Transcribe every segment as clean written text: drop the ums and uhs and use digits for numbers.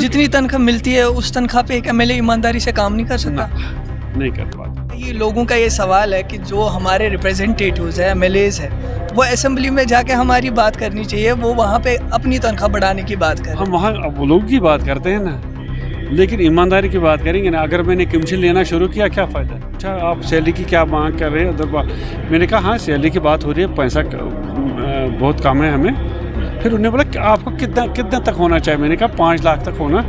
जितनी तनख्वाह मिलती है उस तनख्वाह पे एक एमएलए ईमानदारी से काम नहीं कर सकता? नहीं कर पाता। ये लोगों का ये सवाल है कि जो हमारे रिप्रेजेंटेटिव्स हैं, एमएलएज हैं, वो असेंबली में जाके हमारी बात करनी चाहिए, वो वहाँ पे अपनी तनख्वाह बढ़ाने की बात करें। हम वहाँ वो लोग की बात करते हैं ना, लेकिन ईमानदारी की बात करेंगे ना। अगर मैंने कमीशन लेना शुरू किया, क्या फ़ायदा? अच्छा, आप सैलरी की क्या मांग कर रहे हैं? उधर मैंने कहा हाँ सैलरी की बात हो रही है, पैसा बहुत कम है हमें। फिर उन्होंने बोला कि आपको कितना तक होना चाहिए? मैंने कहा 5 लाख तक होना।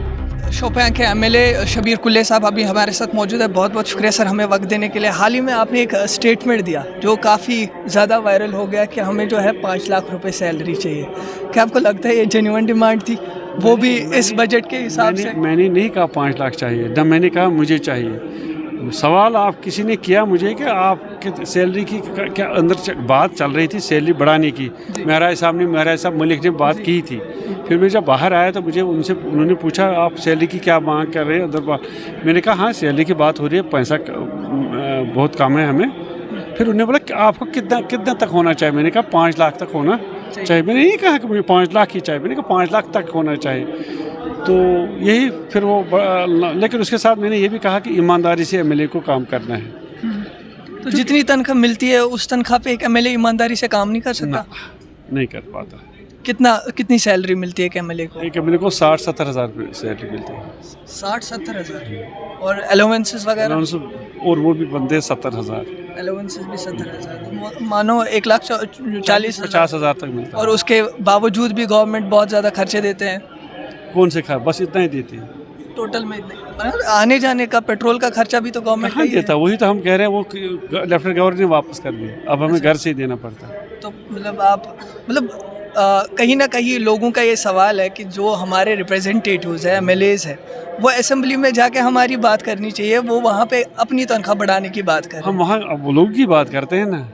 शोपियां के एमएलए शबीर कुल्ले साहब अभी हमारे साथ मौजूद है। बहुत बहुत शुक्रिया सर हमें वक्त देने के लिए। हाल ही में आपने एक स्टेटमेंट दिया जो काफ़ी ज़्यादा वायरल हो गया कि हमें जो है 5 लाख रुपए सैलरी चाहिए। क्या आपको लगता है ये जेन्युइन डिमांड थी, वो भी इस बजट के हिसाब से? मैंने नहीं कहा 5 लाख चाहिए, जब मैंने कहा मुझे चाहिए। सवाल आप किसी ने किया मुझे कि आप सैलरी की क्या अंदर बात चल रही थी सैलरी बढ़ाने की। महराज साहब मलिक ने बात की थी। फिर मैं जब बाहर आया तो उन्होंने पूछा आप सैलरी की क्या मांग कर रहे हैं उधर। मैंने कहा हाँ सैलरी की बात हो रही है, पैसा बहुत कम है हमें। फिर उन्होंने बोला कि आपको कितना तक होना चाहिए? मैंने कहा 5 लाख तक होना चाहिए। मैंने नहीं कहा कि मुझे 5 लाख ही चाहिए, मैंने कहा 5 लाख तक होना चाहिए। तो यही फिर वो, लेकिन उसके साथ मैंने ये भी कहा कि ईमानदारी से एमएलए को काम करना है। तो जितनी तनख्वाह मिलती है उस तनख्वाह पे एक एमएलए ईमानदारी से काम नहीं कर सकता? नहीं कर पाता। कितनी सैलरी मिलती है एक एमएलए को? एक एमएलए को 60-70 हज़ार सैलरी मिलती है। 60-70 हज़ार और अलाउंसेस वगैरह? और वो भी बंदे 70,000, अलाउंसेस भी 70,000, तो मानो 1,40,50,000 तक मिलता है। और उसके बावजूद भी गवर्नमेंट बहुत ज़्यादा खर्चे देते हैं। कौन से बस इतना ही देती है टोटल में इतना आने जाने का पेट्रोल का खर्चा भी तो गवर्नमेंट कहाँ देता? वही तो हम कह रहे हैं, वो लेफ्टिनेंट गवर्नर ने वापस कर दिया, अब हमें घर से ही देना पड़ता है। तो कहीं ना कहीं लोगों का ये सवाल है कि जो हमारे रिप्रेजेंटेटिव्स हैं, एमएलएज हैं, वो असेंबली में जाके हमारी बात करनी चाहिए, वो वहाँ पे अपनी तनख्वाह बढ़ाने की बात करें। हम वहाँ वो लोग की बात करते हैं ना,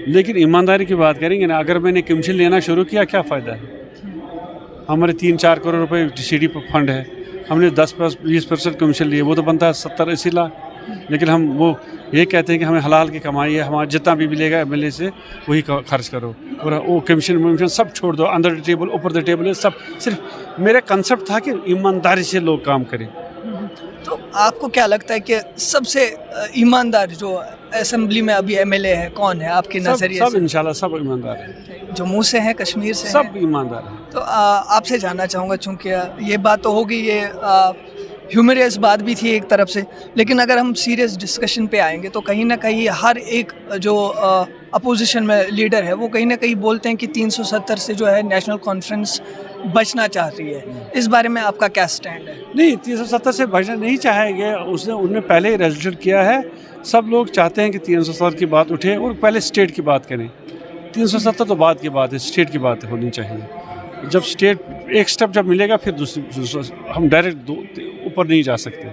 लेकिन ईमानदारी की बात करेंगे ना। अगर मैंने कमीशन लेना शुरू किया, क्या फ़ायदा है? हमारे 3-4 करोड़ रुपए सीडी फंड है, हमने 10-20% कमीशन लिए, वो तो बनता है 70-80 लाख। लेकिन हम वो ये कहते हैं कि हमें हलाल की कमाई है, हमारा जितना भी मिलेगा एमएलए से वही खर्च करो, और वो कमीशन सब छोड़ दो, अंडर द टेबल ऊपर द टेबल है सब। सिर्फ मेरा कंसेप्ट था कि ईमानदारी से लोग काम करें। तो आपको क्या लगता है कि सबसे ईमानदार जो असेंबली में अभी एमएलए है कौन है आपके नज़रिए से? सब इंशाल्लाह सब ईमानदार है। जम्मू से हैं, कश्मीर से सब ईमानदार है। तो आपसे जानना चाहूँगा, चूँकि ये बात तो होगी, ये ह्यूमरियस बात भी थी एक तरफ से, लेकिन अगर हम सीरियस डिस्कशन पे आएंगे तो कहीं ना कहीं हर एक जो अपोजिशन में लीडर है वो कहीं ना कहीं बोलते हैं कि 370 से जो है नेशनल कॉन्फ्रेंस बचना चाह रही है। इस बारे में आपका क्या स्टैंड है? नहीं, 370 से बचना नहीं चाहेंगे, उन्होंने पहले ही रजिस्टर किया है। सब लोग चाहते हैं कि 370 की बात उठे और पहले स्टेट की बात करें। 370 तो बात की बात है, स्टेट की बात होनी चाहिए। जब स्टेट एक स्टेप जब मिलेगा फिर दूसरा हम डायरेक्ट ऊपर नहीं जा सकते।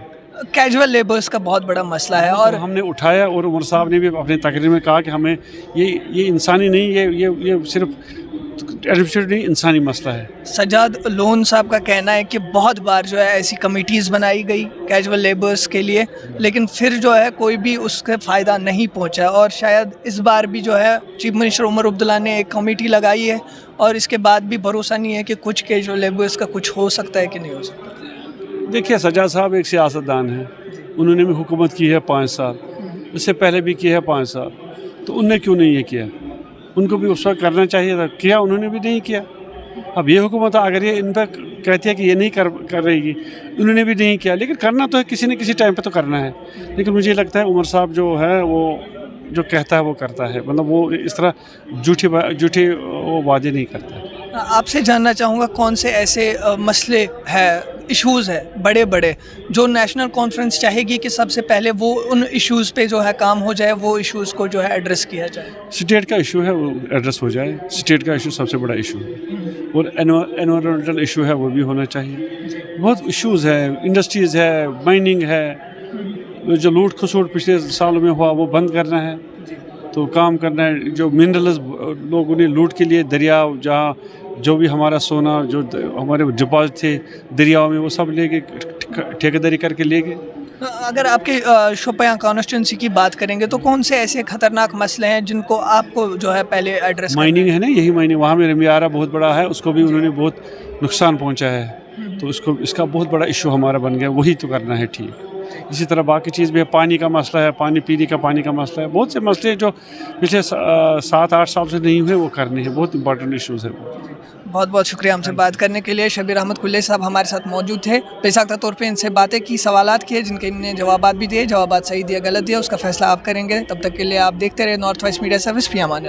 कैजुअल लेबर्स का बहुत बड़ा मसला है और हमने उठाया, और उमर साहब ने भी अपनी तकरीर में कहा कि हमें ये इंसानी नहीं, ये सिर्फ एडमिनिस्ट्रेटिव नहीं, इंसानी मसला है। सजाद लोन साहब का कहना है कि बहुत बार जो है ऐसी कमिटीज़ बनाई गई कैजुअल लेबर्स के लिए, लेकिन फिर जो है कोई भी उसका फ़ायदा नहीं पहुंचा, और शायद इस बार भी जो है चीफ मिनिस्टर उमर अब्दुल्ला ने एक कमेटी लगाई है और इसके बाद भी भरोसा नहीं है कि कुछ कैजुअल लेबर्स का कुछ हो सकता है कि नहीं हो सकता। देखिए, सजाद साहब एक सियासतदान है, उन्होंने भी हुकूमत की है 5 साल, इससे पहले भी की है 5 साल, तो उनने क्यों नहीं ये किया? उनको भी उस वक्त करना चाहिए था, किया उन्होंने भी नहीं किया। अब ये हुकूमत अगर ये इन पर कहती है कि ये नहीं कर रहेगी, उन्होंने भी नहीं किया, लेकिन करना तो है, किसी न किसी टाइम पे तो करना है। लेकिन मुझे लगता है उमर साहब जो है वो जो कहता है वो करता है, मतलब वो इस तरह झूठे वो वादे नहीं करता। आपसे जानना चाहूँगा कौन से ऐसे मसले हैं, इश्यूज़ है बड़े बड़े जो नेशनल कॉन्फ्रेंस चाहेगी कि सबसे पहले वो उन इश्यूज़ पे जो है काम हो जाए, वो इश्यूज़ को जो है एड्रेस किया जाए? स्टेट का इशू है वो एड्रेस हो जाए, स्टेट का इशू सबसे बड़ा इशू है, और एनवायरमेंटल इशू है वो भी होना चाहिए। बहुत इश्यूज़ है, इंडस्ट्रीज़ है, माइनिंग है, जो लूट खसोट पिछले सालों में हुआ वो बंद करना है, तो काम करना है। जो मिनरल्स लोगों ने लूट के लिए दरिया, जहाँ जो भी हमारा सोना जो हमारे डिपॉजिट थे दरियाओं में, वो सब ले गए, ठेकेदारी करके ले गए। अगर आपके शोपियां कॉन्स्टिट्यूंसी की बात करेंगे तो कौन से ऐसे खतरनाक मसले हैं जिनको आपको जो है पहले एड्रेस? माइनिंग है ना, यही माइनिंग, वहाँ में रमियारा बहुत बड़ा है, उसको भी उन्होंने बहुत नुकसान पहुँचा है। تو اس کا بہت بڑا ایشو ہمارا بن گیا, وہی تو کرنا ہے ٹھیک. اسی طرح باقی چیز بھی ہے, پانی کا مسئلہ ہے, پانی پینے کا پانی کا مسئلہ ہے, بہت سے مسئلے جو پچھلے 7-8 سال سے نہیں ہوئے وہ کرنے ہیں, بہت امپورٹنٹ ایشوز ہیں. بہت بہت شکریہ ہم سے بات کرنے کے لیے. شبیر احمد کلے صاحب ہمارے ساتھ موجود تھے, بے ساختہ طور پہ ان سے باتیں کی, سوالات کیے, جن کے انہیں جوابات بھی دیے. جوابات صحیح دیا غلط دیا اس کا فیصلہ آپ کریں گے. تب تک کے لیے آپ دیکھتے رہے نارتھ ویسٹ میڈیا سروس. فی امان اللہ.